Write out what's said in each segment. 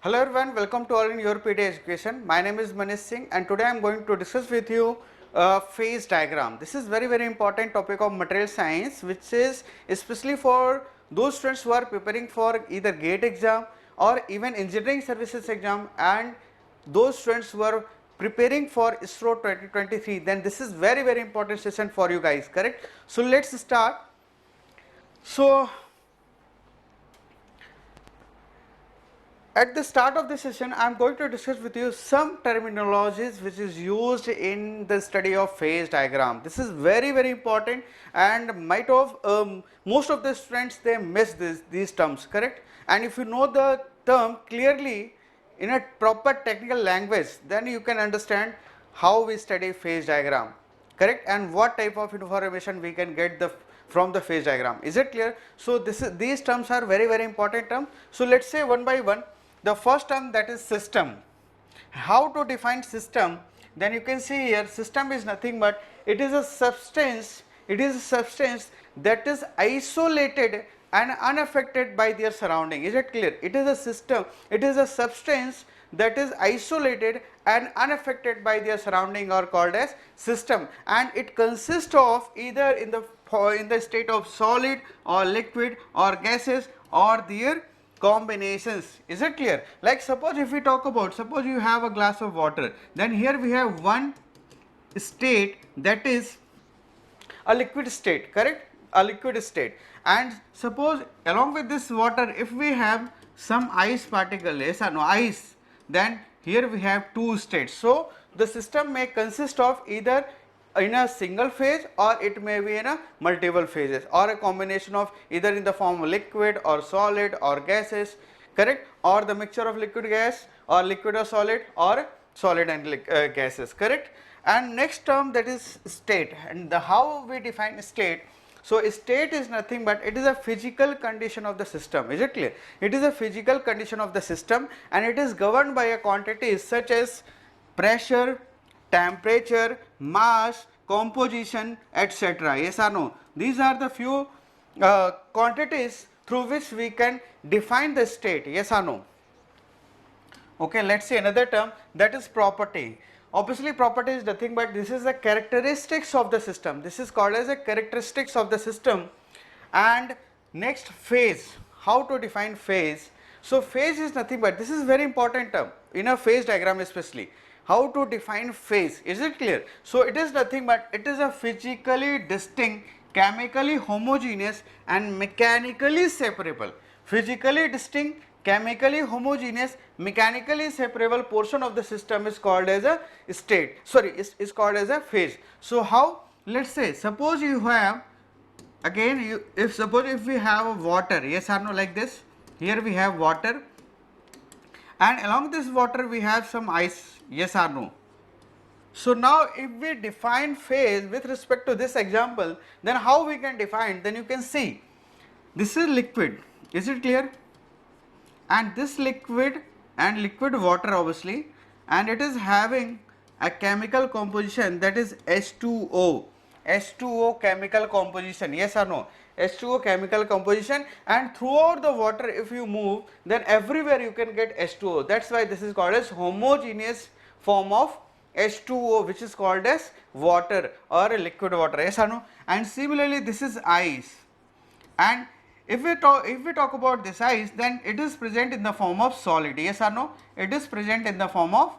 Hello everyone, welcome to all in YourPedia education. My name is Manish Singh and today I am going to discuss with you phase diagram. This is very important topic of material science, which is especially for those students who are preparing for either GATE exam or even engineering services exam, and those students who are preparing for ISRO 2023. Then this is very important session for you guys, correct? So let's start. So at the start of this session, I am going to discuss with you some terminologies which is used in the study of phase diagram. This is very important, and might of most of the students they miss these terms, correct? And if you know the term clearly in a proper technical language, then you can understand how we study phase diagram, correct, and what type of information we can get from the phase diagram. Is it clear? So these terms are very important terms. So let's say one by one. The first term, that is system. How to define system? Then you can see here, system is nothing but it is a substance. It is a substance that is isolated and unaffected by their surrounding. Is it clear? It is a system. It is a substance that is isolated and unaffected by their surrounding, are called as system, and it consists of either in the state of solid or liquid or gases or their combinations. Is it clear? Like suppose if we talk about, suppose you have a glass of water, then here we have one state that is a liquid state, correct? A liquid state. And suppose along with this water, if we have some ice particle, yes or no, ice, then here we have two states. So the system may consist of either in a single phase or it may be in a multiple phases, or a combination of either in the form of liquid or solid or gases, correct, or the mixture of liquid gas or liquid or solid and gases, correct. And next term, that is state, and how we define state. So state is nothing but it is a physical condition of the system. Is it clear? It is a physical condition of the system and it is governed by a quantities such as pressure, temperature, mass, composition, etc. Yes or no? These are the few quantities through which we can define the state. Yes or no? Okay, let's see another term, that is property. Obviously property is nothing but this is the characteristics of the system. This is called as a characteristics of the system. And next, phase. How to define phase? So phase is nothing but, this is very important term in a phase diagram especially. How to define phase? Is it clear? So it is nothing but it is a physically distinct, chemically homogeneous and mechanically separable. Physically distinct, chemically homogeneous, mechanically separable portion of the system is called as a state, sorry, is called as a phase. So how? Let's say suppose you have, again if we have water, yes or no, like this, here we have water and along this water we have some ice, yes or no. So now if we define phase with respect to this example, then how we can define? Then you can see this is liquid, is it clear? And this liquid and liquid water obviously, and it is having a chemical composition that is H2O. H2O chemical composition, yes or no? H2O chemical composition, and throughout the water if you move, then everywhere you can get H2O. That's why this is called as homogeneous form of H2O, which is called as water or liquid water, yes or no? And similarly this is ice, and if we talk about this ice, then it is present in the form of solid, yes or no? It is present in the form of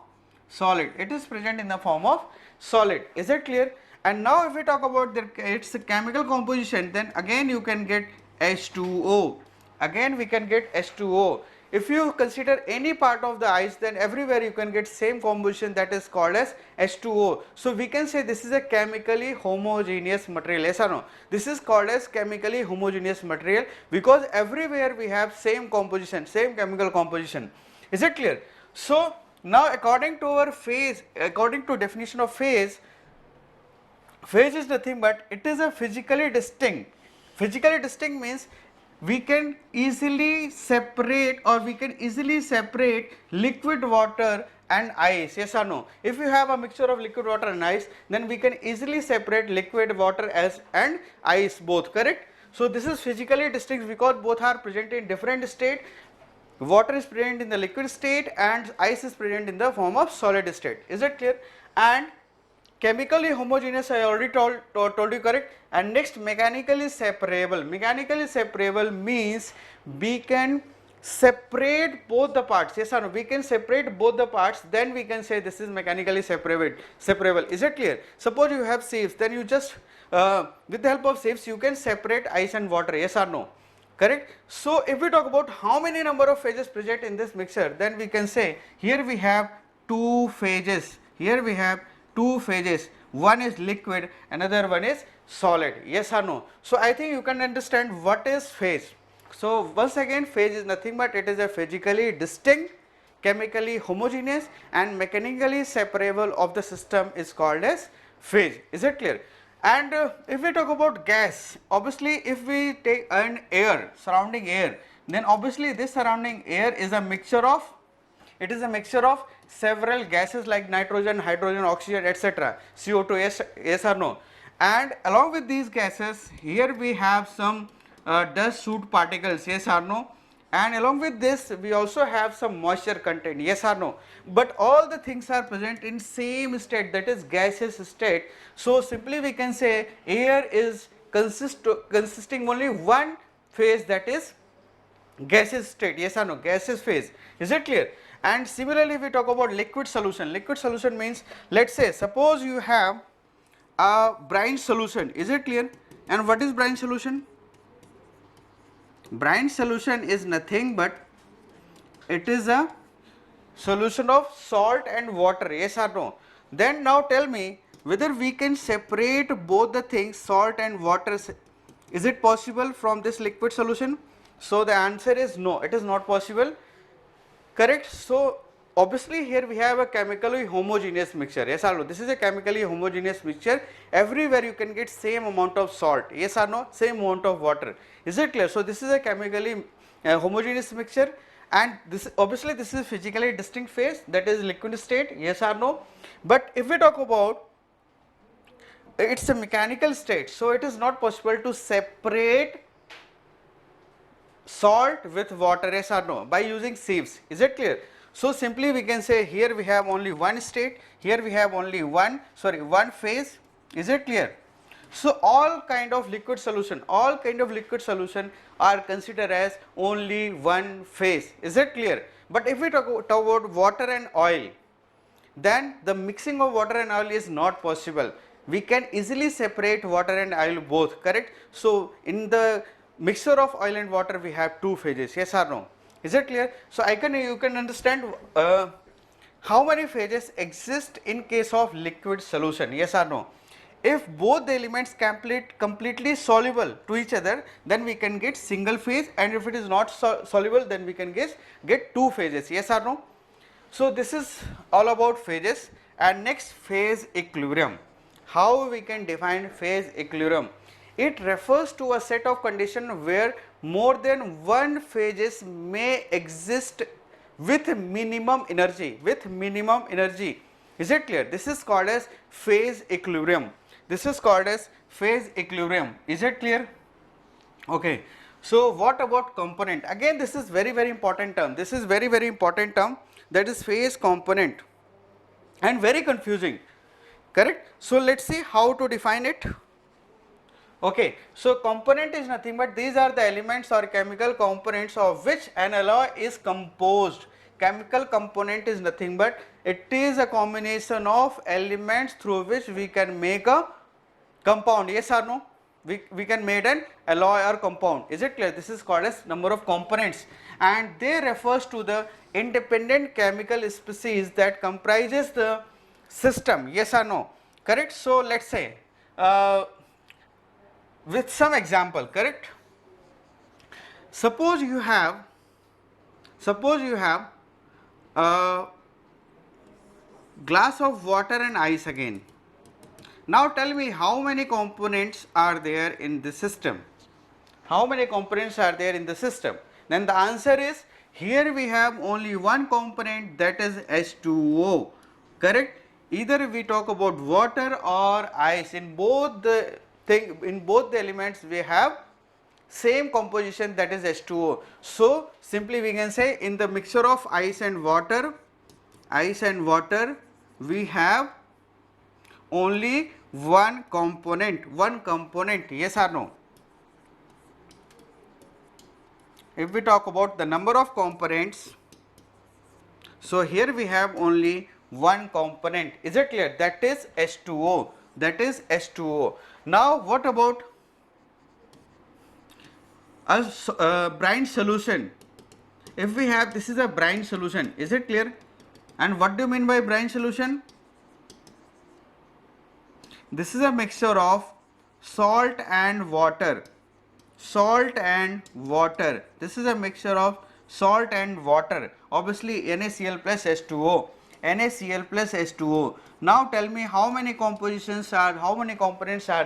solid. It is present in the form of solid. Is it clear? And now if we talk about its chemical composition, then again you can get H2O. Again we can get H2O. If you consider any part of the ice, then everywhere you can get same composition, that is called as H2O. So we can say this is a chemically homogeneous material, yes or no? This is called as chemically homogeneous material because everywhere we have same composition, same chemical composition. Is it clear? So now according to our phase, according to definition of phase, phase is nothing but it is a physically distinct. Physically distinct means we can easily separate liquid water and ice, yes or no? If you have a mixture of liquid water and ice, then we can easily separate liquid water and ice both, correct? So this is physically distinct because both are present in different state water is present in the liquid state and ice is present in the form of solid state. Is it clear? And chemically homogeneous I already told you, correct. And next, mechanically separable. Mechanically separable means we can separate both the parts. Yes or no? We can separate both the parts, then we can say this is mechanically separable. Is it clear? Suppose you have sieves, then you just with the help of sieves you can separate ice and water. Yes or no? Correct. So if we talk about how many number of phases present in this mixture, then we can say here we have two phases. Here we have two phases. One is liquid, another one is solid. Yes or no? So I think you can understand what is phase. So once again, phase is nothing but it is a physically distinct, chemically homogeneous and mechanically separable of the system is called as phase. Is it clear? And if we talk about gas, obviously if we take an air, surrounding air, then obviously this surrounding air is a mixture of, it is a mixture of several gases like nitrogen, hydrogen, oxygen, etc. CO2, yes or no? And along with these gases, here we have some dust soot particles, yes or no? And along with this we also have some moisture content, yes or no? But all the things are present in same state, that is gaseous state. So simply we can say air is consisting only one phase, that is gaseous state. Yes or no? Gaseous phase. Is it clear? And similarly if we talk about liquid solution, liquid solution means, let's say suppose you have a brine solution. Is it clear? And what is brine solution? Brine solution is nothing but it is a solution of salt and water. Yes or no? Then now tell me whether we can separate both the things, salt and water. Is it possible from this liquid solution? So the answer is no, it is not possible. Correct. So obviously here we have a chemically homogeneous mixture. Yes or no? This is a chemically homogeneous mixture. Everywhere you can get same amount of salt. Yes or no? Same amount of water. Is it clear? So this is a chemically homogeneous mixture, and this obviously this is physically distinct phase, that is liquid state. Yes or no? But if we talk about it's a mechanical state, so it is not possible to separate salt with water. Yes or no? By using sieves. Is it clear? So simply we can say here we have only one state, here we have only one phase. Is it clear? So all kind of liquid solution, are considered as only one phase. Is it clear? But if we talk about water and oil, then the mixing of water and oil is not possible. We can easily separate water and oil both, correct? So in the mixture of oil and water we have two phases. Yes or no? Is it clear? So you can understand how many phases exist in case of liquid solution. Yes or no? If both the elements completely soluble to each other, then we can get single phase, and if it is not soluble, then we can get two phases. Yes or no? So this is all about phases. And next, phase equilibrium. How we can define phase equilibrium? It refers to a set of conditions where more than one phases may exist with minimum energy. Is it clear? This is called as phase equilibrium. Is it clear? Okay. So what about component? Again, this is very important term. That is phase component, and very confusing. Correct? So let's see how to define it. Okay, so component is nothing but these are the elements or chemical components of which an alloy is composed. Chemical component is nothing but it is a combination of elements through which we can make a compound. Yes or no? We can make an alloy or compound. Is it clear? This is called as number of components, and they refers to the independent chemical species that comprises the system. Yes or no? Correct? So let's say with some example, correct? Suppose you have a glass of water and ice again. Now tell me how many components are there in the system? Then the answer is, here we have only one component, that is H2O. Correct? Either we talk about water or ice, in both the elements we have same composition, that is H2O. So simply we can say in the mixture of ice and water, we have only one component, yes or no? If we talk about the number of components, so here we have only one component, is it clear? That is H2O, Now what about a brine solution? If we have, this is a brine solution, is it clear? And what do you mean by brine solution? This is a mixture of salt and water. This is a mixture of salt and water. Obviously NaCl plus H2O. Now tell me how many components are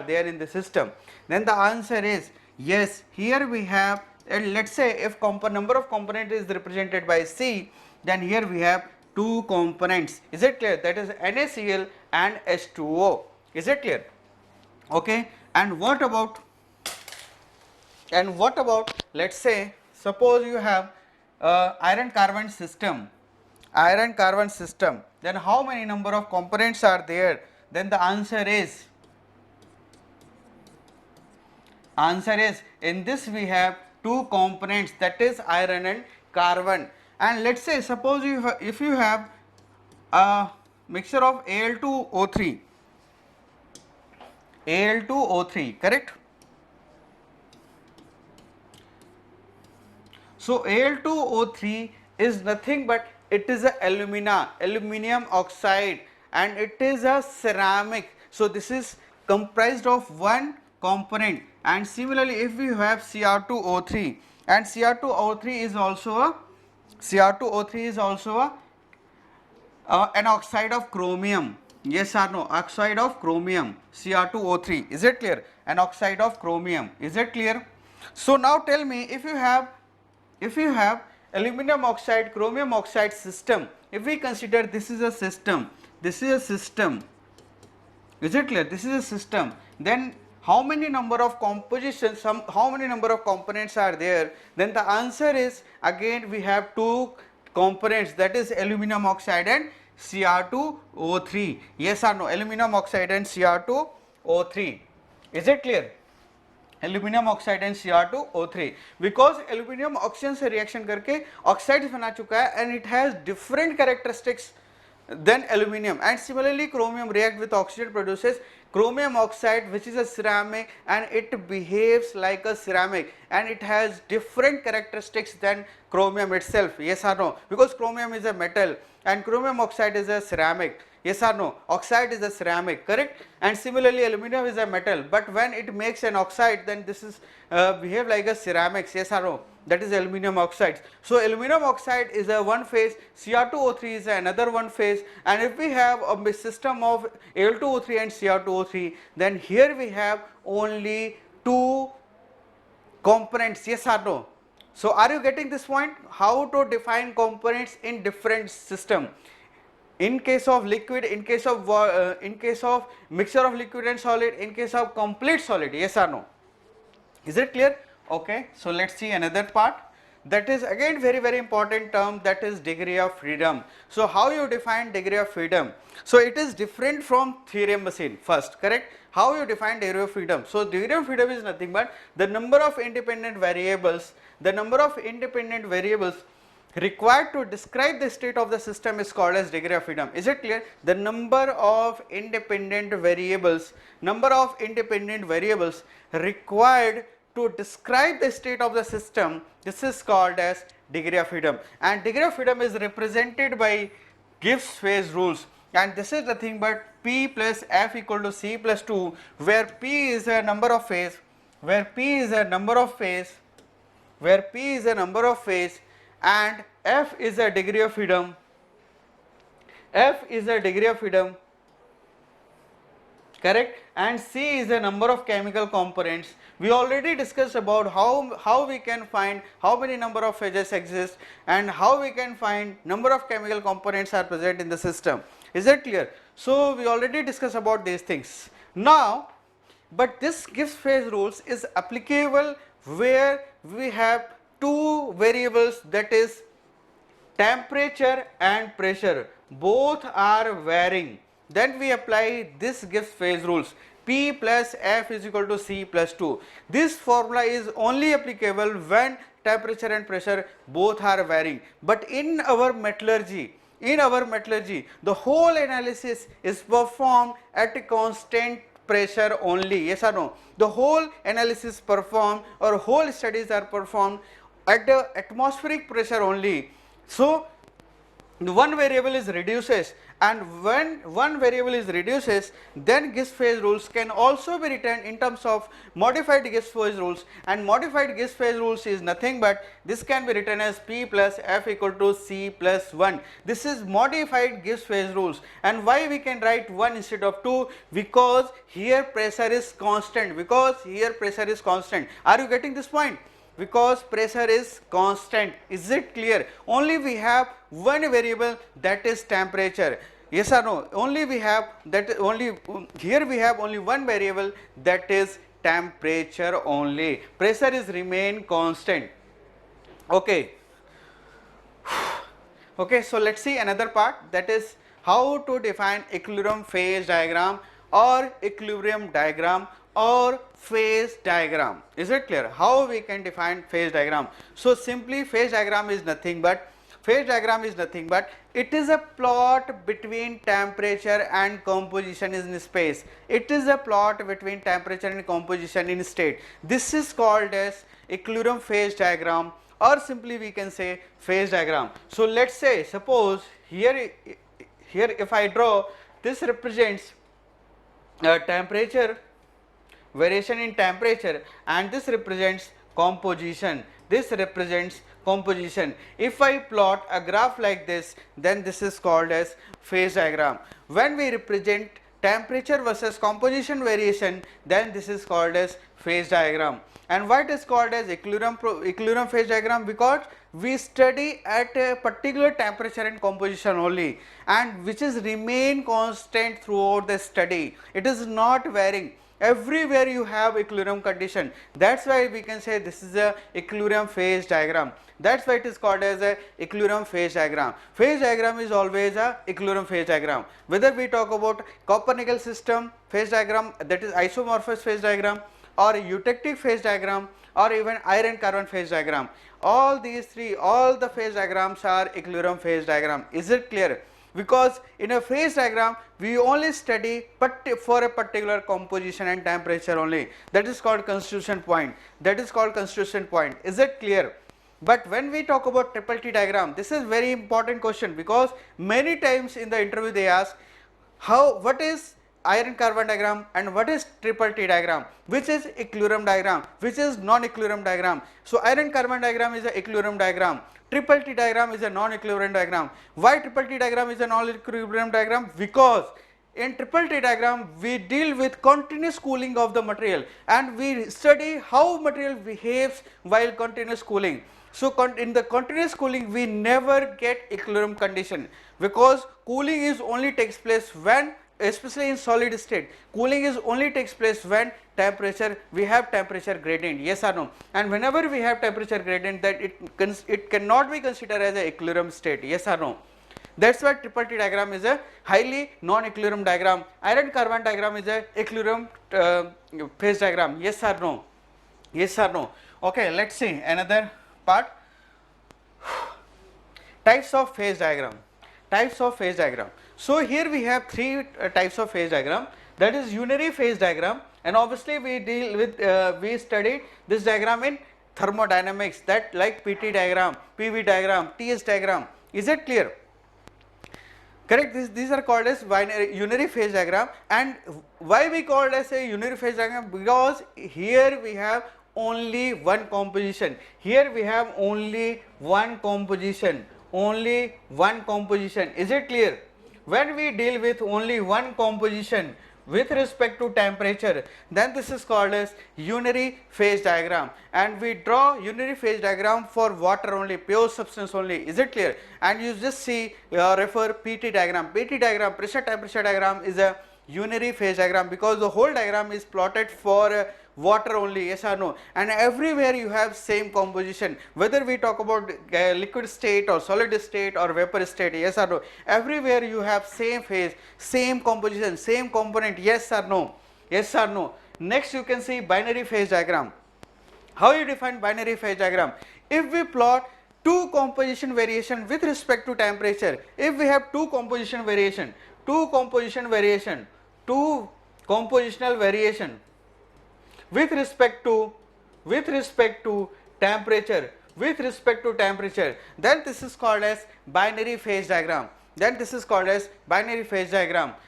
there in the system. Then the answer is yes. Here we have, and let's say if number of components is represented by C, then here we have two components. Is it clear? That is NaCl and H2O. Is it clear? Okay. And what about let's say, suppose you have iron carbon system, then how many number of components are there? Then the answer is in this we have two components, that is iron and carbon. And let's say, suppose if you have a mixture of Al2O3, correct? So Al2O3 is nothing but it is a aluminium oxide, and it is a ceramic. So this is comprised of one component. And similarly, if we have Cr2O3, and Cr2O3 is also an oxide of chromium. Yes or no? Oxide of chromium, Cr2O3. Is it clear? An oxide of chromium. Is it clear? So now tell me, if you have aluminum oxide, chromium oxide system, if we consider this is a system, is it clear? This is a system. Then how many number of compositions, how many number of components are there? Then the answer is again we have two components, that is aluminum oxide and Cr2O3. Yes or no? Aluminum oxide and Cr2O3. Is it clear? Aluminium oxide and Cr2O3, because aluminium oxygen से reaction करके oxide बना चुका है and it has different characteristics than aluminium. And similarly chromium react with oxygen, produces chromium oxide, which is a ceramic, and it behaves like a ceramic and it has different characteristics than chromium itself. Yes or no? Because chromium is a metal and chromium oxide is a ceramic. Yes or no? Oxide is a ceramic, correct? And similarly aluminium is a metal, but when it makes an oxide, then this is behave like a ceramics. Yes or no? That is aluminum oxide. So aluminum oxide is a one phase, Cr2O3 is another one phase, and if we have a system of Al2O3 and Cr2O3, then here we have only two components. Yes or no? So are you getting this point? How to define components in different system? In case of liquid, in case of mixture of liquid and solid, in case of complete solid. Yes or no? Is it clear? Okay, so let's see another part, that is again very important term, that is degree of freedom. So how you define degree of freedom? So it is different from theorem machine first, correct? How you define degree of freedom? So degree of freedom is nothing but the number of independent variables, required to describe the state of the system is called as degree of freedom. Is it clear? The number of independent variables required to describe the state of the system, this is called as degree of freedom. And degree of freedom is represented by Gibbs phase rules, and this is nothing but P plus F equal to C plus 2, where P is a number of phase, and F is a degree of freedom, correct, and C is a number of chemical components. We already discussed about how we can find how many number of phases exist and how we can find number of chemical components are present in the system. Is that clear? So we already discussed about these things. Now, but this Gibbs phase rules is applicable where we have two variables, that is temperature and pressure, both are varying. Then we apply this Gibbs phase rules, P plus F is equal to C plus 2. This formula is only applicable when temperature and pressure both are varying. But in our metallurgy, the whole analysis is performed at a constant pressure only. Yes or no? The whole analysis performed, or whole studies are performed at the atmospheric pressure only. So one variable is reduces, and when one variable is reduces, then Gibbs phase rules can also be written in terms of modified Gibbs phase rules, and modified Gibbs phase rules is nothing but this can be written as P plus F equal to C plus 1. This is modified Gibbs phase rules. And why we can write 1 instead of 2? Because here pressure is constant. Are you getting this point? Because pressure is constant. Is it clear? Only we have one variable, that is temperature. Yes or no? Only we have that, only here we have only one variable, that is temperature only. Pressure is remain constant. Okay. Okay, so let's see another part, that is how to define equilibrium phase diagram or equilibrium diagram or phase diagram. Is it clear? How we can define phase diagram? So simply phase diagram is nothing but it is a plot between temperature and composition in space. It is a plot between temperature and composition in state. This is called as equilibrium phase diagram, or simply we can say phase diagram. So let's say, suppose here if I draw, this represents temperature, variation in temperature, and this represents composition. If I plot a graph like this, then this is called as phase diagram. When we represent temperature versus composition variation, then this is called as phase diagram. And why it is called as equilibrium phase diagram? Because we study at a particular temperature and composition only, and which is remain constant throughout the study. It is not varying. Everywhere you have equilibrium condition. That's why we can say this is a equilibrium phase diagram. That's why it is called as a equilibrium phase diagram. Phase diagram is always a equilibrium phase diagram. Whether we talk about copper-nickel system phase diagram, that is isomorphous phase diagram, or eutectic phase diagram, or even iron carbon phase diagram, all these three, all the phase diagrams are equilibrium phase diagram. Is it clear? Because in a phase diagram we only study for a particular composition and temperature only. That is called constitution point. Is it clear? But when we talk about triple T diagram, this is very important question, because many times in the interview they ask what is iron carbon diagram and what is triple T diagram, which is equilibrium diagram, which is non-equilibrium diagram. So iron carbon diagram is a equilibrium diagram, triple T diagram is a non-equilibrium diagram. Why triple T diagram is a non-equilibrium diagram? Because in triple T diagram we deal with continuous cooling of the material, and we study how material behaves while continuous cooling. So in the continuous cooling we never get equilibrium condition, because cooling is only takes place when, especially in solid state, cooling is only takes place when we have temperature gradient. Yes or no? And whenever we have temperature gradient, that it cannot be considered as a equilibrium state. Yes or no? That's why triple T diagram is a highly non-equilibrium diagram. Iron carbon diagram is a equilibrium phase diagram. Yes or no? Yes or no? Okay, let's see another part. Types of phase diagram. So here we have three types of phase diagram, that is unary phase diagram, and obviously we deal with we studied this diagram in thermodynamics, that like PT diagram, PV diagram, TS diagram. Is it clear? Correct. These are called as unary phase diagram. And why we call it as a unary phase diagram? Because here we have only one composition. Only one composition. Is it clear? When we deal with only one composition with respect to temperature, then this is called as unary phase diagram, and we draw unary phase diagram for water only, pure substance only. Is it clear? And you just see refer PT diagram. Pressure temperature diagram is a unary phase diagram, because the whole diagram is plotted for water only, yes or no? And everywhere you have same composition, whether we talk about liquid state or solid state or vapor state, yes or no? Everywhere you have same phase, same composition, same component, yes or no? Yes or no? Next you can see binary phase diagram. How you define binary phase diagram? If we plot two composition variation with respect to temperature, if we have two compositional variation, two compositional variation with respect to temperature, then this is called as binary phase diagram.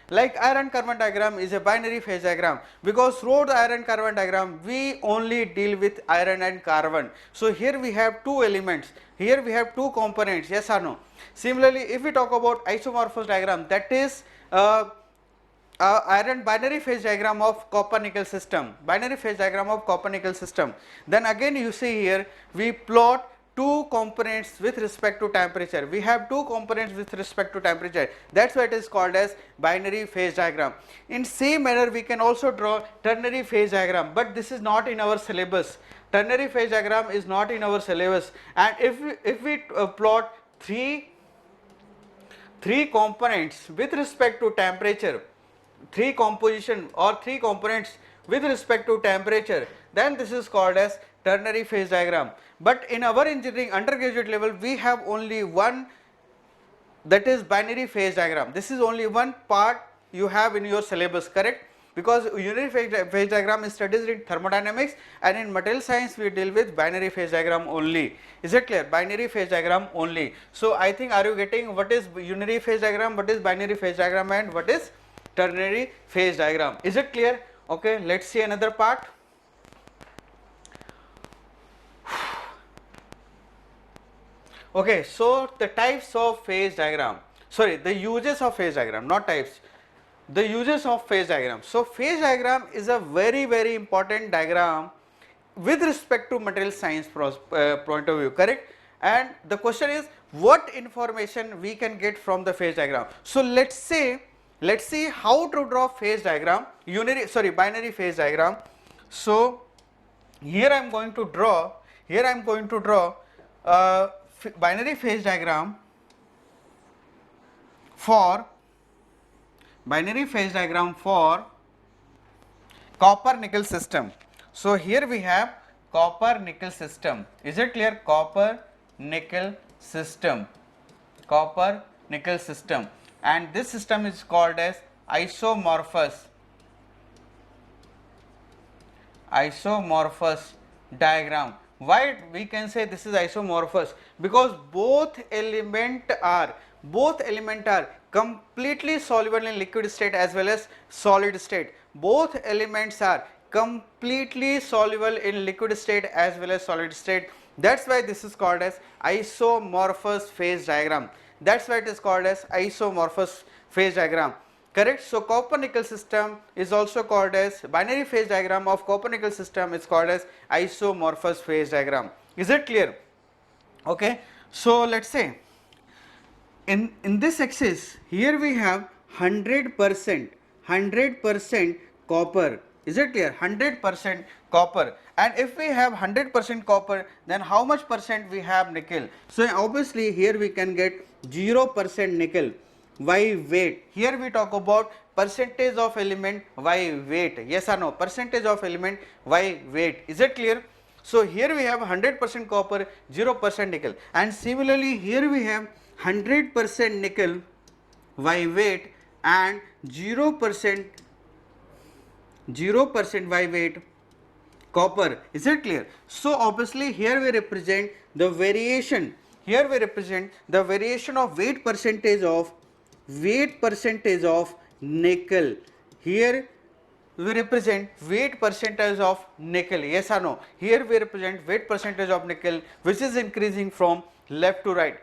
Like iron carbon diagram is a binary phase diagram, because throughout the iron carbon diagram we only deal with iron and carbon. So here we have two elements, here we have two components, yes or no? Similarly, if we talk about isomorphous diagram, that is iron binary phase diagram of copper nickel system, then again you see here we plot two components with respect to temperature. We have two components with respect to temperature, that's why it is called as binary phase diagram. In same manner we can also draw ternary phase diagram, but this is not in our syllabus. Ternary phase diagram is not in our syllabus. And if we plot three components with respect to temperature, three composition or three components with respect to temperature, then this is called as ternary phase diagram. But in our engineering undergraduate level we have only one, that is binary phase diagram. This is only one part you have in your syllabus, correct? Because unary phase diagram is studied in thermodynamics, and in material science we deal with binary phase diagram only. Is it clear? Binary phase diagram only. So I think, are you getting what is unary phase diagram, what is binary phase diagram, and what is ternary phase diagram? Is it clear? Okay, let's see another part. Okay, so the types of phase diagram, sorry, the uses of phase diagram, not types, the uses of phase diagram. So phase diagram is a very important diagram with respect to material science point of view, correct? And the question is, what information we can get from the phase diagram? So let's see how to draw phase diagram, binary phase diagram. So here I am going to draw binary phase diagram for copper nickel system. So here we have copper nickel system. Is it clear? Copper nickel system, and this system is called as isomorphous diagram. Why we can say this is isomorphous? Because both element are completely soluble in liquid state as well as solid state. Both elements are completely soluble in liquid state as well as solid state. That's why this is called as isomorphous phase diagram. Correct. So copper nickel system is also called as binary phase diagram of copper nickel system is called as isomorphous phase diagram. Is it clear? Okay. So let's say in this axis here we have 100% copper. Is it clear? 100% copper. And if we have 100% copper, then how much percent we have nickel? So obviously here we can get 0% nickel. Why weight? Here we talk about percentage of element by weight. Yes or no? Percentage of element by weight. Is it clear? So here we have 100% copper, 0% nickel, and similarly here we have 100% nickel by weight and 0% by weight copper. Is it clear? So obviously here we represent the variation. Here we represent the variation of weight percentage of nickel. Here we represent weight percentage of nickel. Yes or no? Here we represent weight percentage of nickel, which is increasing from left to right.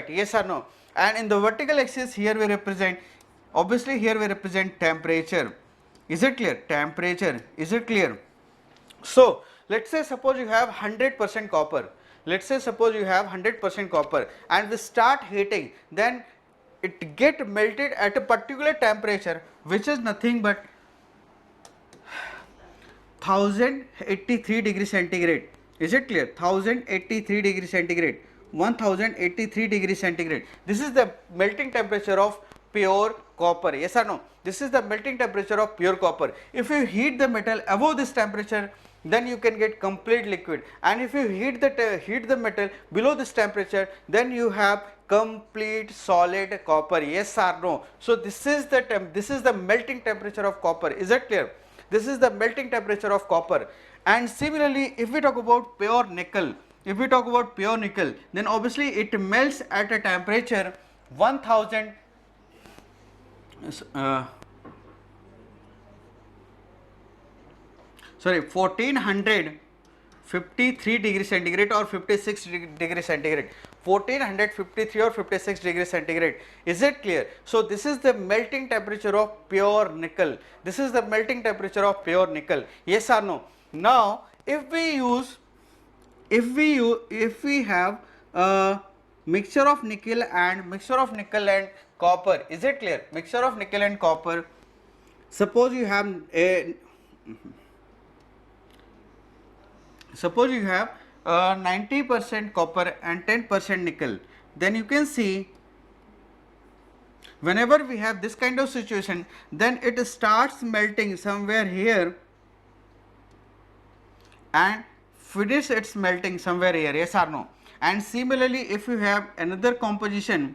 Yes or no? And in the vertical axis here we represent, obviously here we represent temperature. Is it clear? Temperature. Is it clear? So let's say suppose you have 100% copper. And we start heating, then it get melted at a particular temperature, which is nothing but 1083 degree centigrade. Is it clear? 1083 degree centigrade. 1083 degree centigrade. This is the melting temperature of pure copper. Yes or no? This is the melting temperature of pure copper. If you heat the metal above this temperature, then you can get complete liquid, and if you heat the metal below this temperature, then you have complete solid copper. Yes or no? So this is the melting temperature of copper. Is that clear? This is the melting temperature of copper. And similarly, if we talk about pure nickel, then obviously it melts at a temperature 1000 1453 degree centigrade or 56 degree centigrade, 1453 or 56 degree centigrade. Is it clear? So this is the melting temperature of pure nickel. This is the melting temperature of pure nickel. Yes or no? Now if we have a mixture of nickel and copper, is it clear? Mixture of nickel and copper. Suppose you have 90% copper and 10% nickel, then you can see whenever we have this kind of situation, then it starts melting somewhere here and finish its melting somewhere here. Yes or no? And similarly, if you have another composition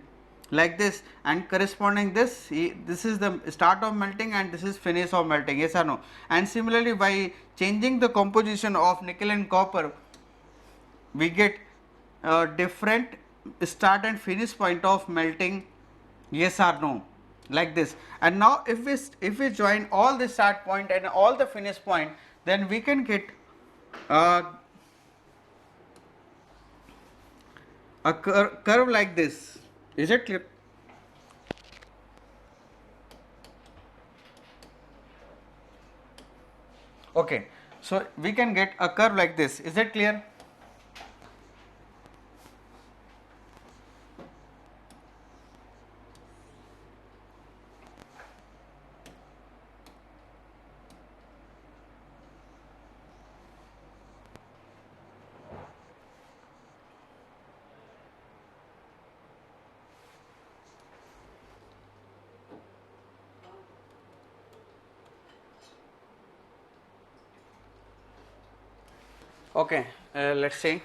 like this and corresponding this is the start of melting and this is finish of melting. Yes or no? And similarly, by changing the composition of nickel and copper, we get a different start and finish point of melting. Yes or no? Like this. And now if we join all the start point and all the finish point, then we can get a curve like this. Is it clear? Okay, so we can get a curve like this. Is it clear? Okay, let's see.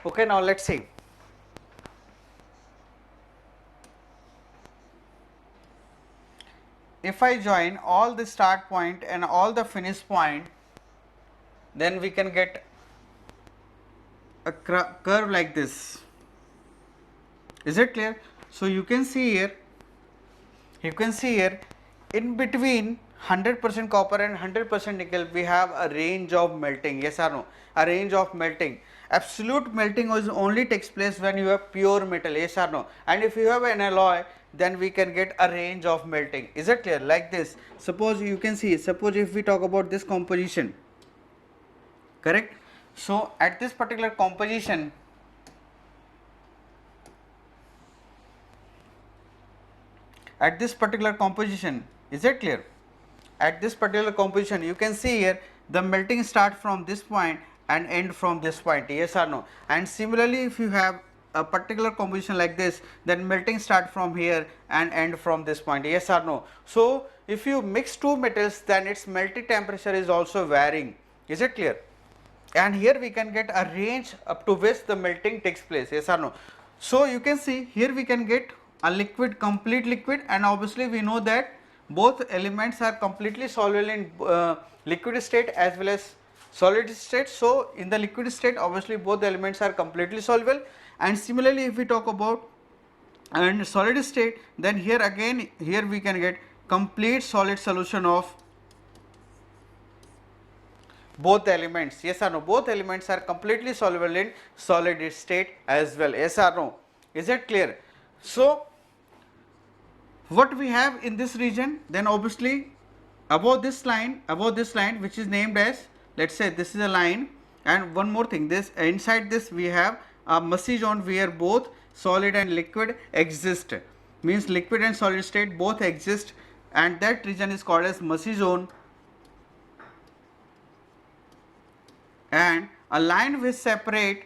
Okay, now let's see. If I join all the start point and all the finish point, then we can get a curve like this. Is it clear? So you can see here, in between 100% copper and 100% nickel, we have a range of melting. Yes or no? A range of melting. Absolute melting only takes place when you have pure metal. Yes or no? And if you have an alloy, then we can get a range of melting. Is it clear? Like this. Suppose you can see, suppose if we talk about this composition, correct? So at this particular composition, is it clear? At this particular composition, you can see here the melting start from this point and end from this point, yes or no? And similarly, if you have a particular composition like this, then melting start from here and end from this point, yes or no? So if you mix two metals, then its melting temperature is also varying, is it clear? And here we can get a range up to which the melting takes place, yes or no? So you can see here we can get a liquid, complete liquid, and obviously we know that both elements are completely soluble in liquid state as well as solid state. So in the liquid state, obviously both elements are completely soluble, and similarly if we talk about and solid state, then here again, here we can get complete solid solution of both the elements, yes or no? Both elements are completely soluble in solid state as well, yes or no? Is it clear? So what we have in this region, then obviously above this line which is named as, let's say this is a line, and one more thing, this inside this we have a messy zone where both solid and liquid exist, means liquid and solid state both exist, and that region is called as messy zone. And a line which separate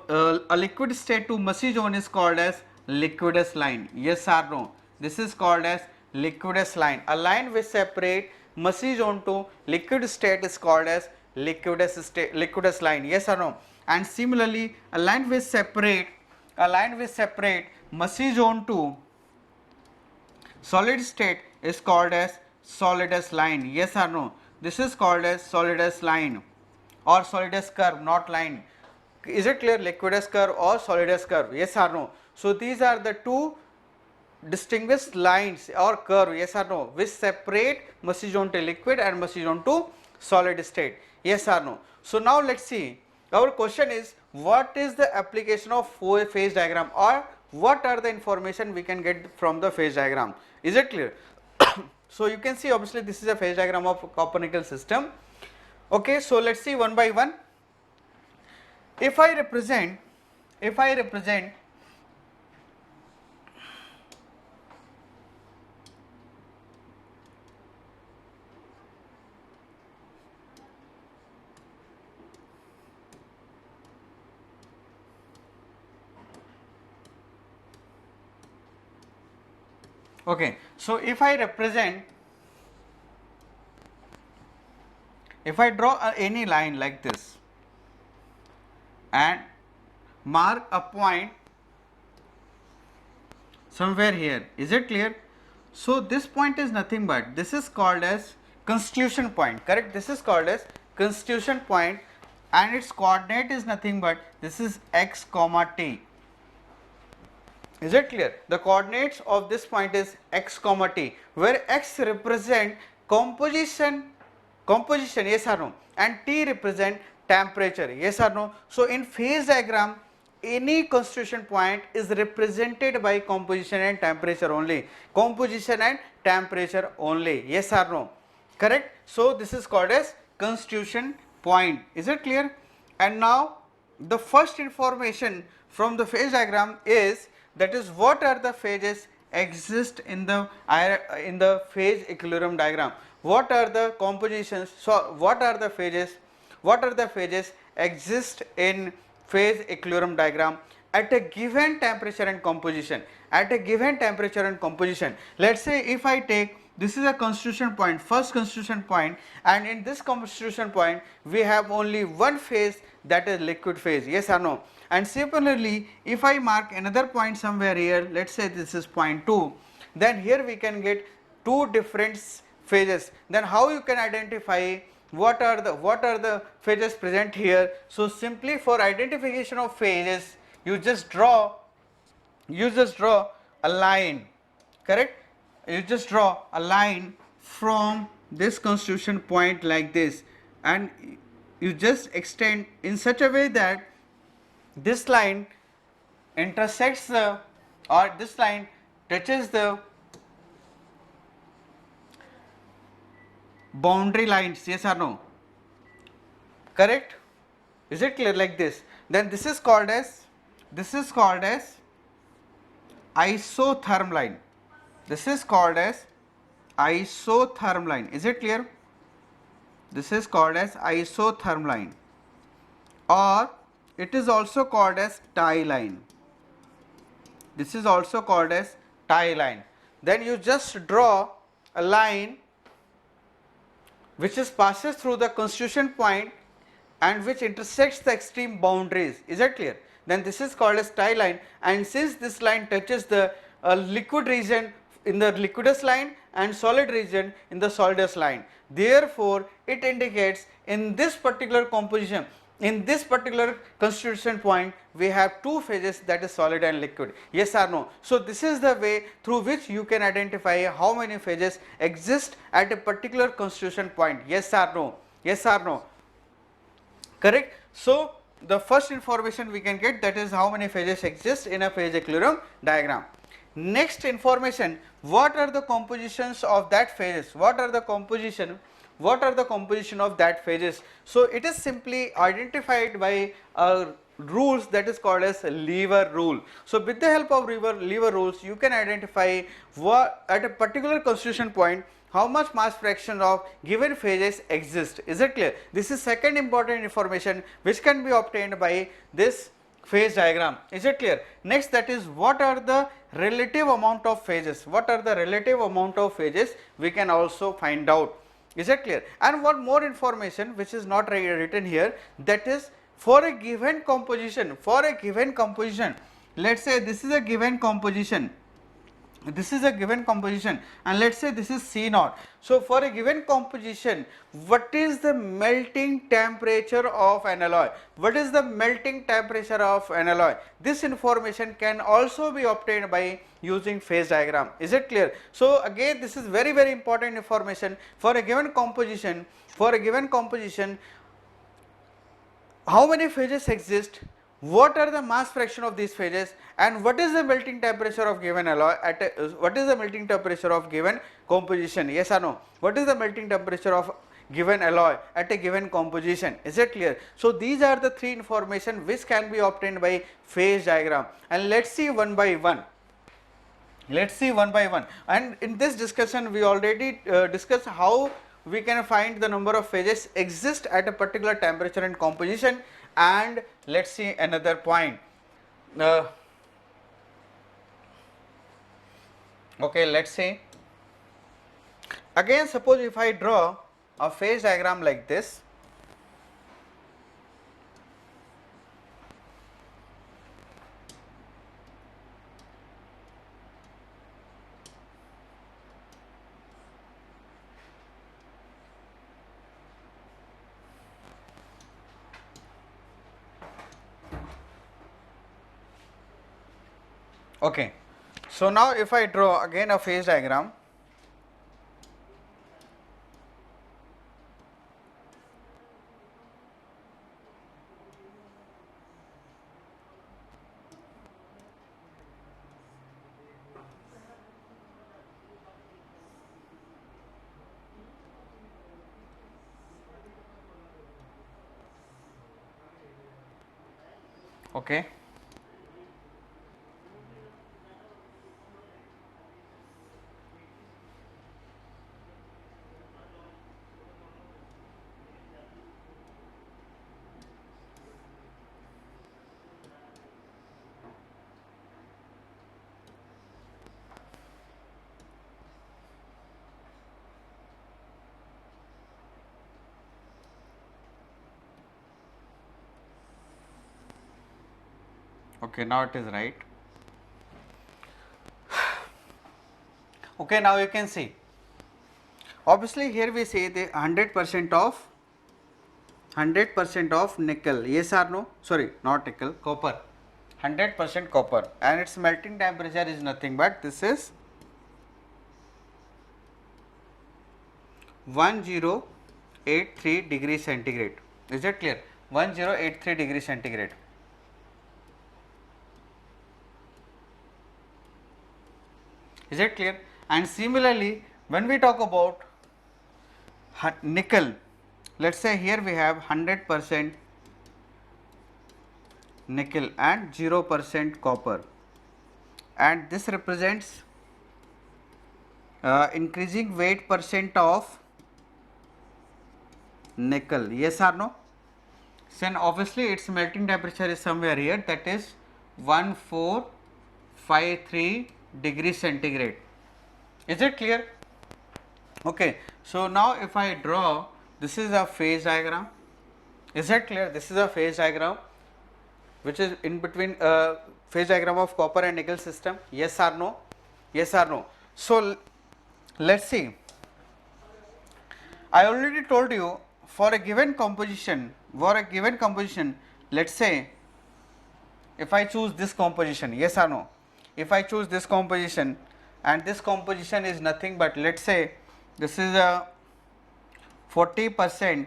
a liquid state to messy zone is called as liquidus line, yes or no? This is called as liquidus line. A line which separate messy zone to liquid state is called as liquidus line, yes or no? And similarly, a line which separate messy zone to solid state is called as solidus line, yes or no? This is called as solidus line or solidus curve, not line. Is it clear? Liquidus curve or solidus curve, yes or no? So these are the two distinguished lines or curve, yes or no, which separate messy zone to liquid and messy zone to solid state, yes or no? So now let's see, our question is, what is the application of phase diagram, or what are the information we can get from the phase diagram? Is it clear? So you can see, obviously this is a phase diagram of Copernican system. Okay, so let's see one by one. If I represent okay, so if I draw any line like this and mark a point somewhere here, is it clear? So this point is nothing but, this is called as constitution point, correct? This is called as constitution point, and its coordinate is nothing but, this is x comma t. Is it clear? The coordinates of this point is x comma t, where x represent composition, yes or no, and t represent temperature, yes or no. So in phase diagram, any constitution point is represented by composition and temperature only, yes or no, correct? So this is called as constitution point, is it clear? And now the first information from the phase diagram is, that is, what are the phases exist in the phase equilibrium diagram, what are the compositions, so what are the phases exist in phase equilibrium diagram at a given temperature and composition, let's say if I take, this is a constitution point, first constitution point, and in this constitution point we have only one phase, that is liquid phase, yes or no? And similarly, if I mark another point somewhere here, let's say this is point 2, then here we can get two different phases. Then how you can identify what are the phases present here? So simply for identification of phases, you just draw a line, correct? You just draw a line from this constitution point like this, and you just extend in such a way that this line intersects this line touches the boundary lines, yes or no, correct? Is it clear? Like this, then this is called as isotherm line, is it clear? This is called as isotherm line, or it is also called as tie line. This is also called as tie line. Then you just draw a line which is passes through the constitution point and which intersects the extreme boundaries. Is that clear? Then this is called as tie line, and since this line touches the liquid region in the liquidus line and solid region in the solidus line, therefore it indicates in this particular composition, in this particular constitution point, we have two phases, that is solid and liquid. Yes or no? So this is the way through which you can identify how many phases exist at a particular constitution point. Yes or no? Yes or no? Correct? So the first information we can get, that is how many phases exist in a phase equilibrium diagram. Next information, what are the compositions of that phases? What are the composition of that phases? So it is simply identified by rules that is called as lever rule. So with the help of lever rules, you can identify what at a particular constitution point how much mass fraction of given phases exist. Is it clear? This is second important information which can be obtained by this phase diagram. Is it clear? Next, that is what are the relative amount of phases? What are the relative amount of phases? We can also find out. Is it clear? And one more information which is not written here, that is for a given composition, let us say this is a given composition, and let us say this is C naught. So for a given composition, what is the melting temperature of an alloy? What is the melting temperature of an alloy? This information can also be obtained by using phase diagram. Is it clear? So again, this is very important information. For a given composition, how many phases exist, what are the mass fraction of these phases, and what is the melting temperature of given alloy what is the melting temperature of given composition? Yes or no? What is the melting temperature of given alloy at a given composition? Is it clear? So these are the three information which can be obtained by phase diagram, and let's see one by one. And in this discussion we already discussed how we can find the number of phases exist at a particular temperature and composition. And let's see another point. Okay, let's see. Again, suppose if I draw a phase diagram like this. Okay, so now if I draw again a phase diagram, okay. Okay, now it is right. Okay, now you can see. Obviously, here we say the 100% of nickel. Yes or no? Sorry, not nickel, copper. 100% copper, and its melting temperature is nothing but this is 1083 degrees centigrade. Is it clear? 1083 degrees centigrade. Is it clear? And similarly, when we talk about nickel, let's say here we have 100% nickel and 0% copper, and this represents increasing weight percent of nickel, yes or no? Then obviously its melting temperature is somewhere here, that is 1453 degrees centigrade. Is it clear? Okay, so now if I draw, this is a phase diagram. Is that clear? This is a phase diagram which is in between phase diagram of copper and nickel system. Yes or no? Yes or no? So let's see. I already told you for a given composition, let's say if I choose this composition, yes or no? If I choose this composition and this composition is nothing but, let's say this is a 40%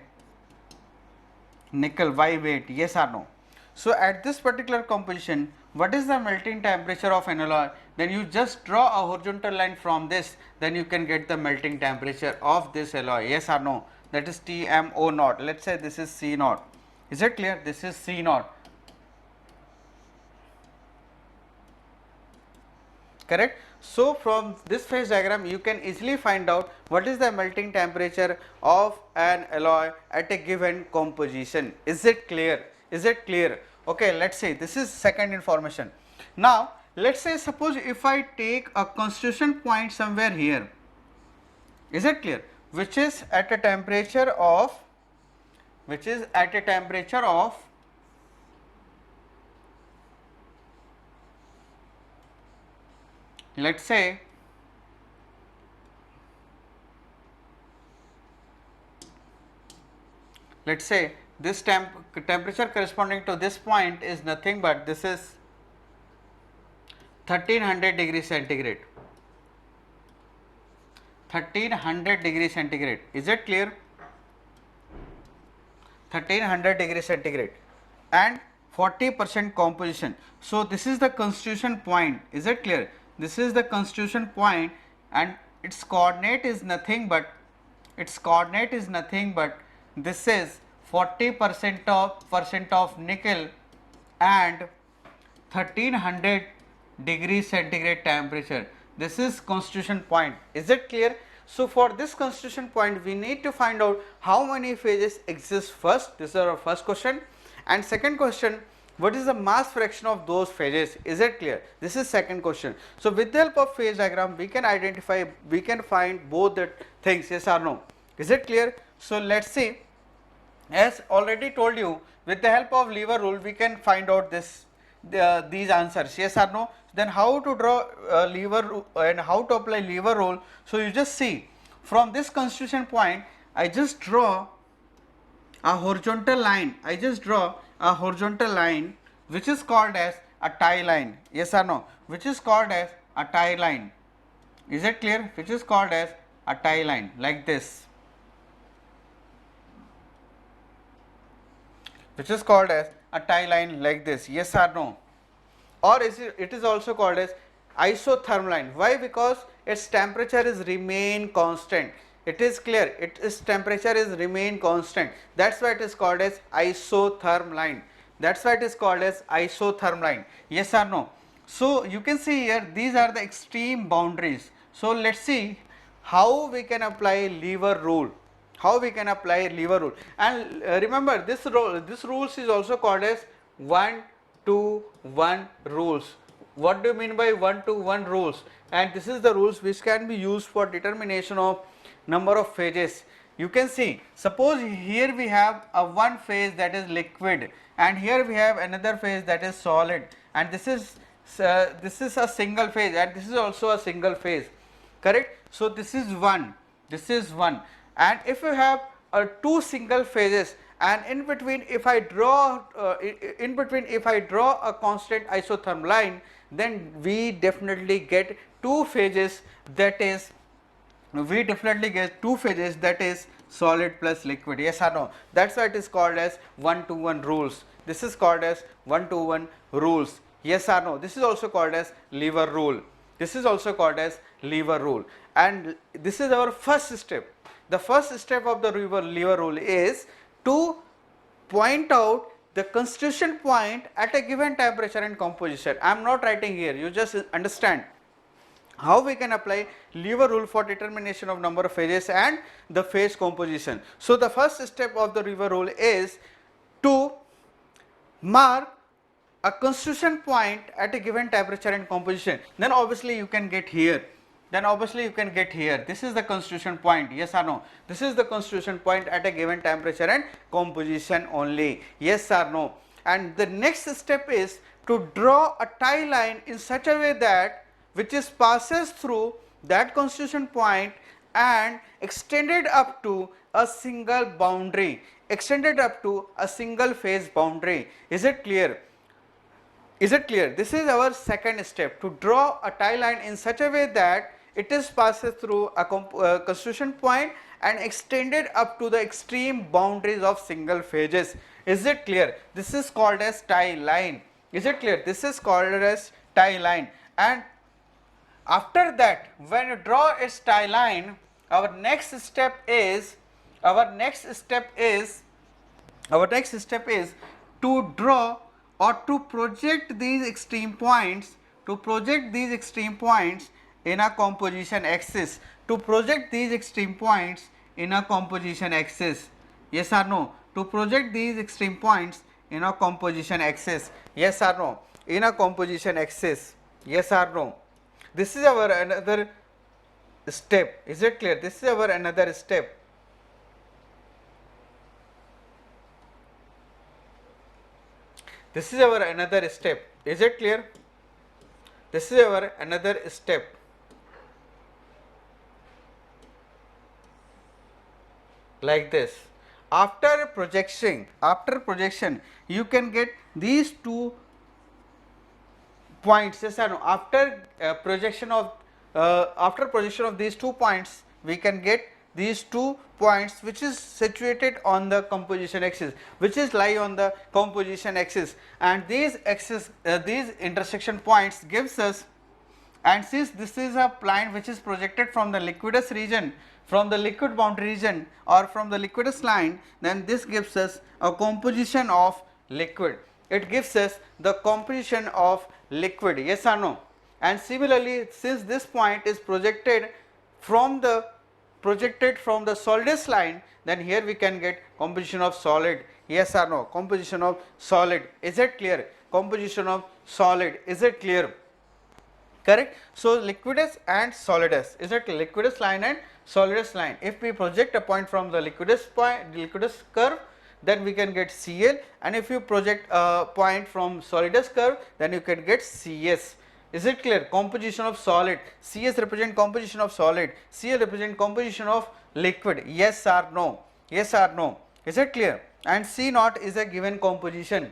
nickel Y weight, yes or no? So at this particular composition, what is the melting temperature of an alloy? Then you just draw a horizontal line from this, then you can get the melting temperature of this alloy, yes or no? That is TMO naught. Let's say this is C naught. Is it clear? This is C naught. Correct? So from this phase diagram you can easily find out what is the melting temperature of an alloy at a given composition. Is it clear? Is it clear? Okay, let's say this is second information. Now let's say suppose if I take a constitution point somewhere here, is it clear, which is at a temperature of, let's say this temperature corresponding to this point is nothing but this is 1300 degrees centigrade. 1300 degrees centigrade. Is it clear? 1300 degrees centigrade and 40% composition. So this is the constitution point. Is it clear? This is the constitution point and its coordinate is nothing but this is 40% of nickel and 1300 degrees centigrade temperature. This is constitution point. Is it clear? So for this constitution point we need to find out how many phases exist first. This is our first question. And second question, what is the mass fraction of those phases? Is it clear? This is second question. So with the help of phase diagram we can find both the things, yes or no? Is it clear? So let's see. As already told you, with the help of lever rule we can find out these answers, yes or no? Then how to draw lever and how to apply lever rule? So you just see from this constitution point I just draw a horizontal line. Which is called as a tie line, yes or no? Which is called as a tie line. Is it clear? Which is called as a tie line, like this. Which is called as a tie line like this, yes or no? Or it is also called as isotherm line. Why? Because its temperature is remain constant. It is clear, its temperature is remain constant. That's why it is called as isotherm line. Yes or no? So you can see here these are the extreme boundaries. So let's see how we can apply lever rule. And remember this rules is also called as 1-to-1 rules. What do you mean by 1-to-1 rules? And this is the rules which can be used for determination of number of phases. You can see, suppose here we have a one phase that is liquid and here we have another phase that is solid, and this is a single phase and this is also a single phase, correct? So this is one, and if you have two single phases and in between if I draw a constant isotherm line, then we definitely get two phases that is solid plus liquid, yes or no? That's why it is called as 1-to-1 rules. This is called as 1-to-1 rules, yes or no? This is also called as lever rule. And this is our first step. The first step of the lever rule is to point out the constitution point at a given temperature and composition. I am not writing here, you just understand. How we can apply lever rule for determination of number of phases and the phase composition. So the first step of the lever rule is to mark a constitution point at a given temperature and composition. Then obviously you can get here. This is the constitution point, yes or no? This is the constitution point at a given temperature and composition only, yes or no? And the next step is to draw a tie line in such a way that which is passes through that constitution point and extended up to a single boundary, extended up to a single phase boundary. Is it clear? Is it clear? This is our second step, to draw a tie line in such a way that it is passes through a constitution point and extended up to the extreme boundaries of single phases. Is it clear? This is called as tie line. Is it clear? This is called as tie line. And after that, when you draw its tie line, our next step is to draw or to project these extreme points, in a composition axis, yes or no? To project these extreme points in a composition axis, yes or no? In a composition axis, yes or no? This is our another step. Is it clear? This is our another step. This is our another step. Is it clear? This is our another step. Like this. After projection, you can get these 2 points. Yes or no? After projection of these 2 points, we can get these 2 points which is situated on the composition axis, and these intersection points gives us, and since this is a line which is projected from the liquidus region, from the liquid boundary region or from the liquidus line, then this gives us a composition of liquid. It gives us the composition of liquid, yes or no? And similarly, since this point is projected from the solidus line, then here we can get composition of solid, yes or no? Composition of solid. Is it clear? Composition of solid. Is it clear? Correct. So liquidus and solidus. Is it liquidus line and solidus line? If we project a point from the liquidus curve, then we can get Cl, and if you project a point from solidus curve, then you can get Cs. Is it clear? Composition of solid. Cs represent composition of solid. Cl represent composition of liquid. Yes or no? Yes or no? Is it clear? And C naught is a given composition.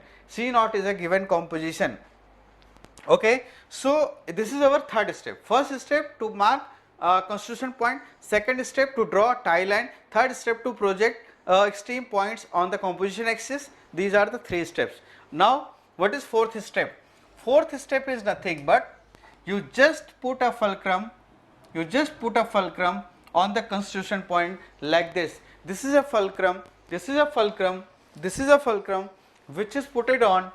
Okay. So this is our third step. First step to mark constitution point. Second step to draw tie line. Third step to project extreme points on the composition axis. These are the 3 steps. Now what is fourth step? Fourth step is nothing but you just put a fulcrum on the constitution point like this. This is a fulcrum which is put on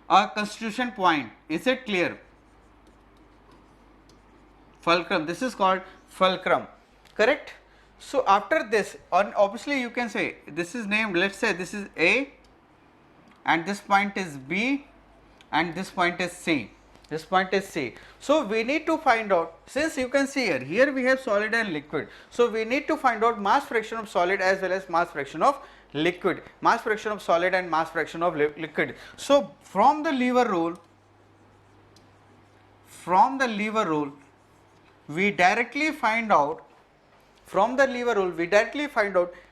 a constitution point. Is it clear? Fulcrum. This is called fulcrum. Correct? So after this, obviously you can say this is named, let's say this is A, and this point is B, and this point is C. So we need to find out, since you can see here we have solid and liquid. So we need to find out mass fraction of solid as well as mass fraction of liquid, mass fraction of solid and mass fraction of liquid. So from the lever rule, we directly find out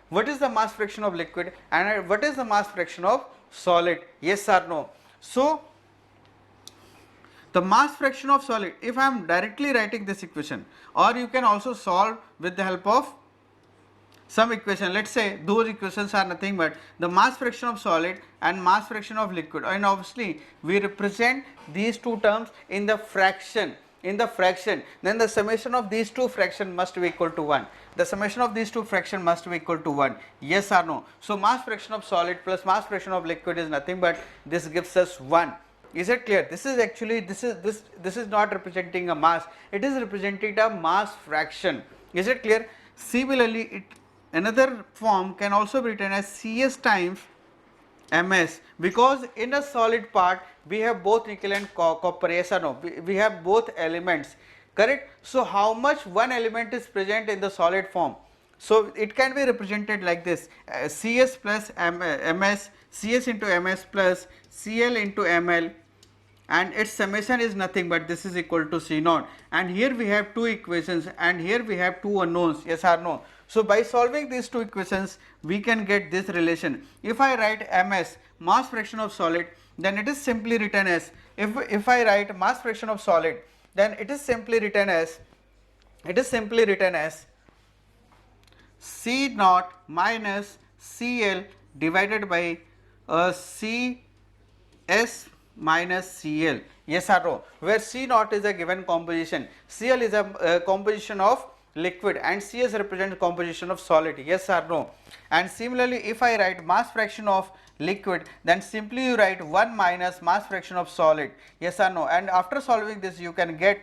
what is the mass fraction of liquid and what is the mass fraction of solid, yes or no? So the mass fraction of solid, if I am directly writing this equation, or you can also solve with the help of some equation. Let's say those equations are nothing but the mass fraction of solid and mass fraction of liquid, and obviously we represent these two terms in the fraction. in the fraction, then the summation of these two fraction must be equal to 1. The summation of these two fraction must be equal to 1. Yes or no? So mass fraction of solid plus mass fraction of liquid is nothing but this gives us 1. Is it clear? This is actually this is not representing a mass, it is representing a mass fraction. Is it clear? Similarly, another form can also be written as Cs times Ms, because in a solid part we have both nickel and copper. Yes or no? We have both elements, correct? So how much one element is present in the solid form? So it can be represented like this: Cs plus Ms, Cs into Ms plus Cl into Ml, and its summation is nothing but this is equal to C naught. And here we have two equations and here we have two unknowns. Yes or no? So by solving these two equations we can get this relation. If I write Ms, mass fraction of solid, then it is simply written as, if I write mass fraction of solid, then it is simply written as C naught minus Cl divided by Cs minus Cl. Yes or no? Where C naught is a given composition, Cl is a composition of liquid, and Cs represents composition of solid. Yes or no? And similarly, if I write mass fraction of liquid, then simply you write 1 minus mass fraction of solid. Yes or no? And after solving this you can get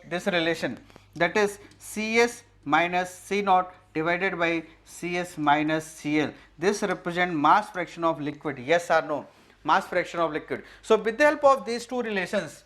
this relation, that is Cs minus C naught divided by Cs minus Cl. This represents mass fraction of liquid. Yes or no? Mass fraction of liquid. So with the help of these two relations,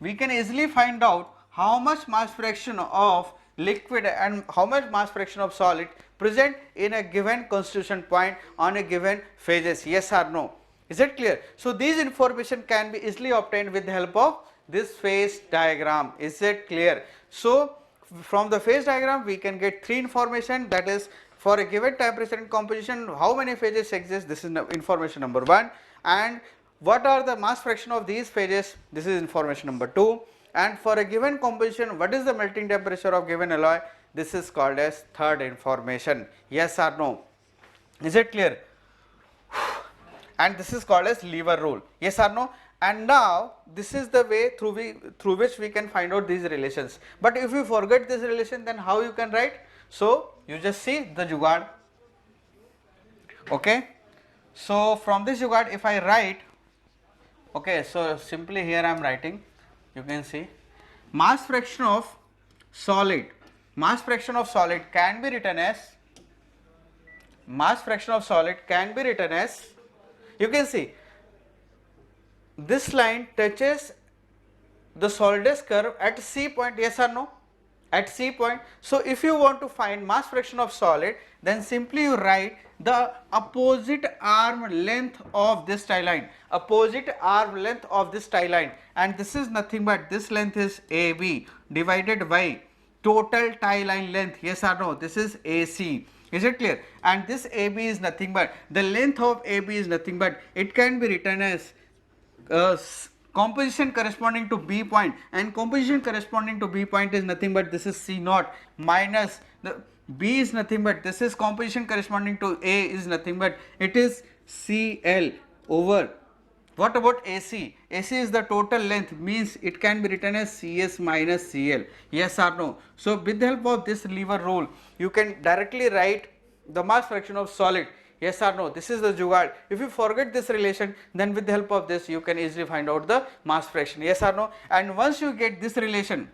we can easily find out how much mass fraction of liquid and how much mass fraction of solid present in a given constitution point on a given phases. Yes or no? Is it clear? So these information can be easily obtained with the help of this phase diagram. Is it clear? So from the phase diagram we can get three information, that is, for a given temperature and composition how many phases exist, this is information number 1, and what are the mass fraction of these phases, this is information number 2, and for a given composition what is the melting temperature of given alloy, this is called as third information. Yes or no? Is it clear? And this is called as lever rule. Yes or no? And now this is the way through which we can find out these relations. But if you forget this relation, then how you can write? So you just see the jugaad. Okay. So from this jugaad, if I write, okay, so simply here I am writing, you can see mass fraction of solid can be written as, you can see this line touches the solidus curve at C point. Yes or no? At C point. So if you want to find mass fraction of solid, then simply you write the opposite arm length of this tie line, and this is nothing but this length is AB divided by total tie line length. Yes or no? This is AC. Is it clear? And this AB is nothing but, the length of AB is nothing but, it can be written as composition corresponding to B point, and composition corresponding to B point is nothing but this is C naught minus the B is nothing but this is composition corresponding to A is nothing but it is CL over, what about AC? AC is the total length, means it can be written as CS minus CL. Yes or no? So with the help of this lever rule you can directly write the mass fraction of solid. Yes or no? This is the jugaad. If you forget this relation, then with the help of this you can easily find out the mass fraction. Yes or no? And once you get this relation,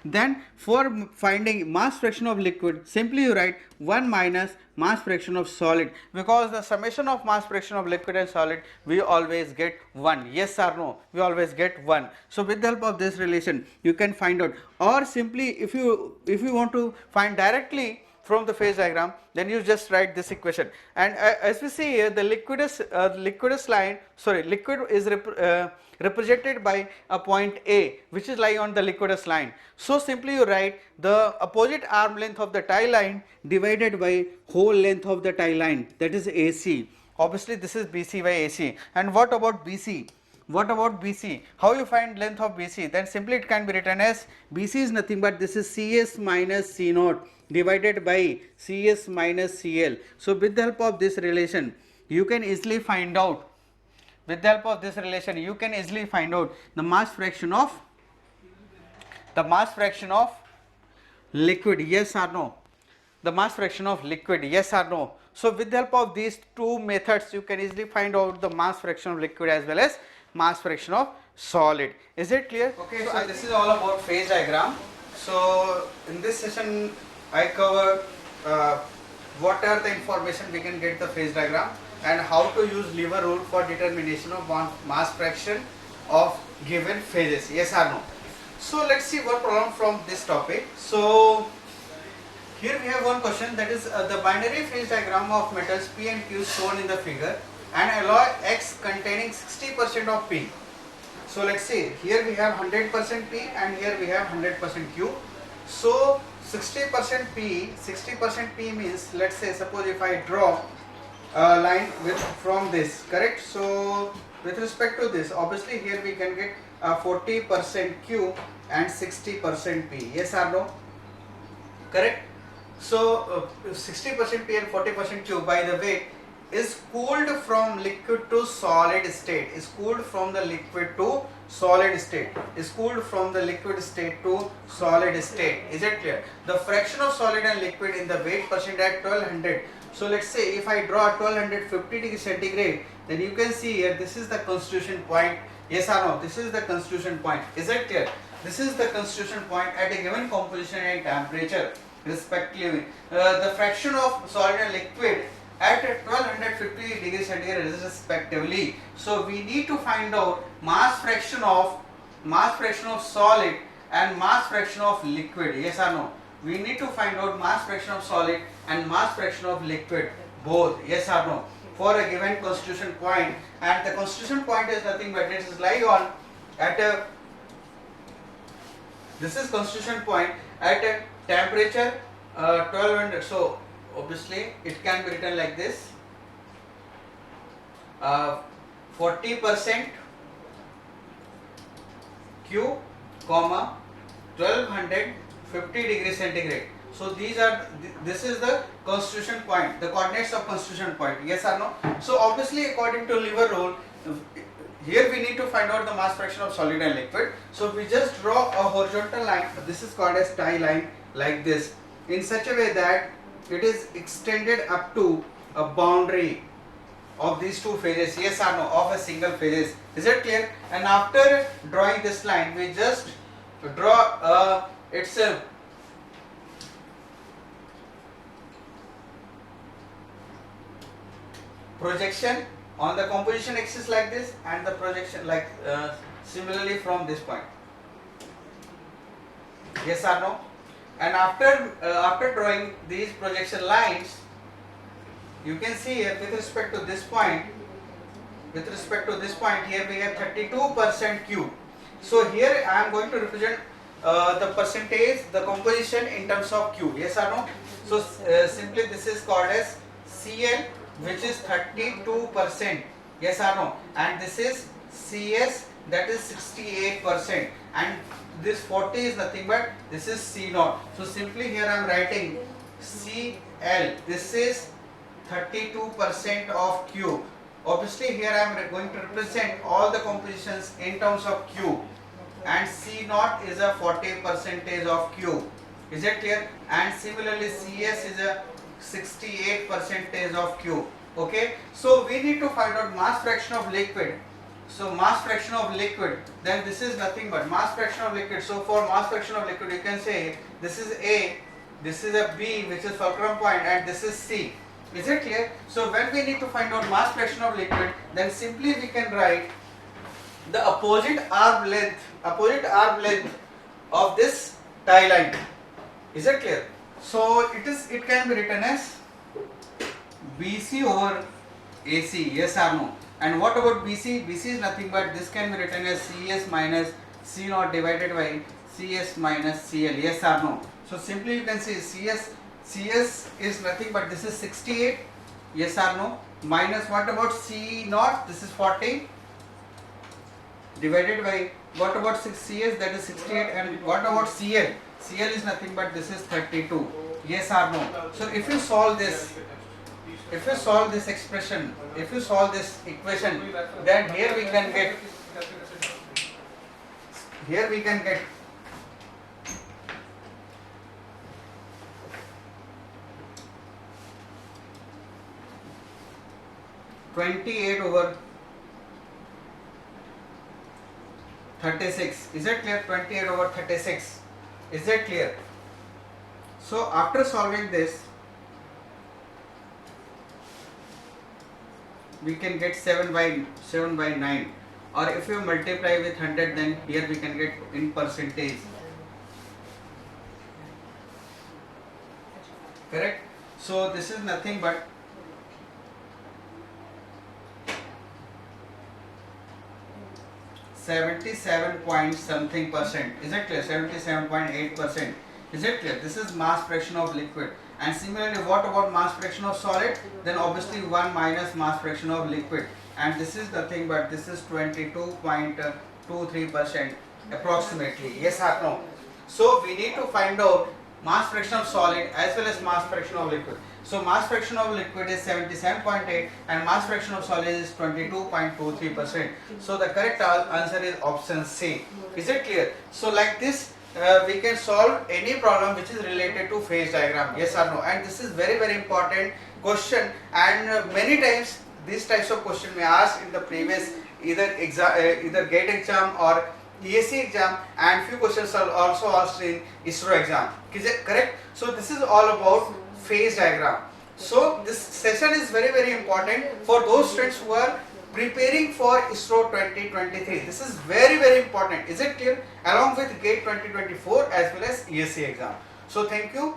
then for finding mass fraction of liquid, simply you write 1 minus mass fraction of solid, because the summation of mass fraction of liquid and solid we always get 1. Yes or no? We always get 1. So with the help of this relation you can find out, or simply if you want to find directly from the phase diagram, then you just write this equation. And as we see here, the liquid is represented by a point A which is lying on the liquidus line. So simply you write the opposite arm length of the tie line divided by whole length of the tie line, that is AC. Obviously this is BC by AC. And what about BC? How you find length of BC? Then simply it can be written as BC is nothing but this is CS minus C naught divided by CS minus CL. So with the help of this relation you can easily find out with the help of this relation you can easily find out the mass fraction of liquid, yes or no, the mass fraction of liquid, yes or no. So with the help of these two methods you can easily find out the mass fraction of liquid as well as mass fraction of solid. Is it clear? Okay, so this is all about phase diagram. So in this session I covered what are the information we can get the phase diagram and how to use lever rule for determination of mass fraction of given phases, yes or no. So let's see one problem from this topic. So here we have one question, that is the binary phase diagram of metals P and Q shown in the figure and alloy X containing 60% of P. So let's see, here we have 100% P and here we have 100% Q. So 60% P means, let's say suppose if I draw a line from this, correct. So with respect to this, obviously here we can get 40% Q and 60% P, yes or no, correct. So 60% P and 40% Q, by the way, is cooled from liquid to solid state, is cooled from the liquid to solid state, is cooled from the liquid state to solid state. Is it clear? The fraction of solid and liquid in the weight percent at 1200. So let's say if I draw 1250 degree centigrade, then you can see here this is the constitution point, yes or no, this is the constitution point. Is it clear? This is the constitution point at a given composition and temperature respectively. The fraction of solid and liquid at 1250 degrees centigrade respectively. So we need to find out mass fraction of solid and mass fraction of liquid, yes or no. We need to find out mass fraction of solid and mass fraction of liquid, both, yes or no, for a given constitution point. And the constitution point is nothing but it is lying on at a, this is constitution point at a temperature 1200. So obviously it can be written like this, 40% Q, 1250 degree centigrade. So these are, this is the constitution point, the coordinates of constitution point, yes or no. So obviously according to lever rule, here we need to find out the mass fraction of solid and liquid. So we just draw a horizontal line, this is called as tie line, like this, in such a way that it is extended up to a boundary of these two phases, yes or no, of a single phases. Is it clear? And after drawing this line, we just draw its projection on the composition axis like this, and the projection like similarly from this point, yes or no. And after drawing these projection lines, you can see here with respect to this point, here we have 32% Q. So here I am going to represent the percentage, the composition in terms of Q, yes or no. So simply this is called as CL, which is 32%, yes or no, and this is CS, that is 68%, and this 40 is nothing but this is C naught. So simply here I am writing CL, this is 32% of Q. Obviously here I am going to represent all the compositions in terms of Q, and C naught is a 40% of Q. Is it clear? And similarly CS is a 68% of Q. Okay, so we need to find out mass fraction of liquid. So mass fraction of liquid, then this is nothing but mass fraction of liquid. So for mass fraction of liquid you can say this is A, this is a B, which is fulcrum point, and this is C. Is it clear? So when we need to find out mass fraction of liquid, then simply we can write the opposite arm length of this tie line. Is it clear? So it can be written as BC over AC, yes or no. And what about BC? BC is nothing but this can be written as CS minus C naught divided by CS minus CL, yes or no. So simply you can say CS is nothing but this is 68, yes or no, minus what about C naught, this is 40, divided by what about 6 CS, that is 68, and what about CL? CL is nothing but this is 32, yes or no. So if you solve this, if you solve this expression, if you solve this equation, then here we can get 28 over 36. Is it clear? 28 over 36. Is that clear? So after solving this, we can get 7 by 9, or if you multiply with 100, then here we can get in percentage. Correct? So this is nothing but 77 point something percent. Is it clear? 77.8%. Is it clear? This is mass fraction of liquid. And similarly, what about mass fraction of solid? Then obviously 1 minus mass fraction of liquid. And this is nothing but this is 22.23% approximately. Yes or no? So we need to find out mass fraction of solid as well as mass fraction of liquid. So mass fraction of liquid is 77.8 and mass fraction of solid is 22.23%. So the correct answer is option C. Is it clear? So like this we can solve any problem which is related to phase diagram. Yes or no? And this is very important question, and many times these types of question may ask in the previous either GATE exam or ESE exam, and few questions are also asked in ISRO exam. Is it correct? So this is all about phase diagram. So this session is very important for those students who are preparing for ISRO 2023. This is very important. Is it clear? Along with GATE 2024 as well as ESE exam. So thank you.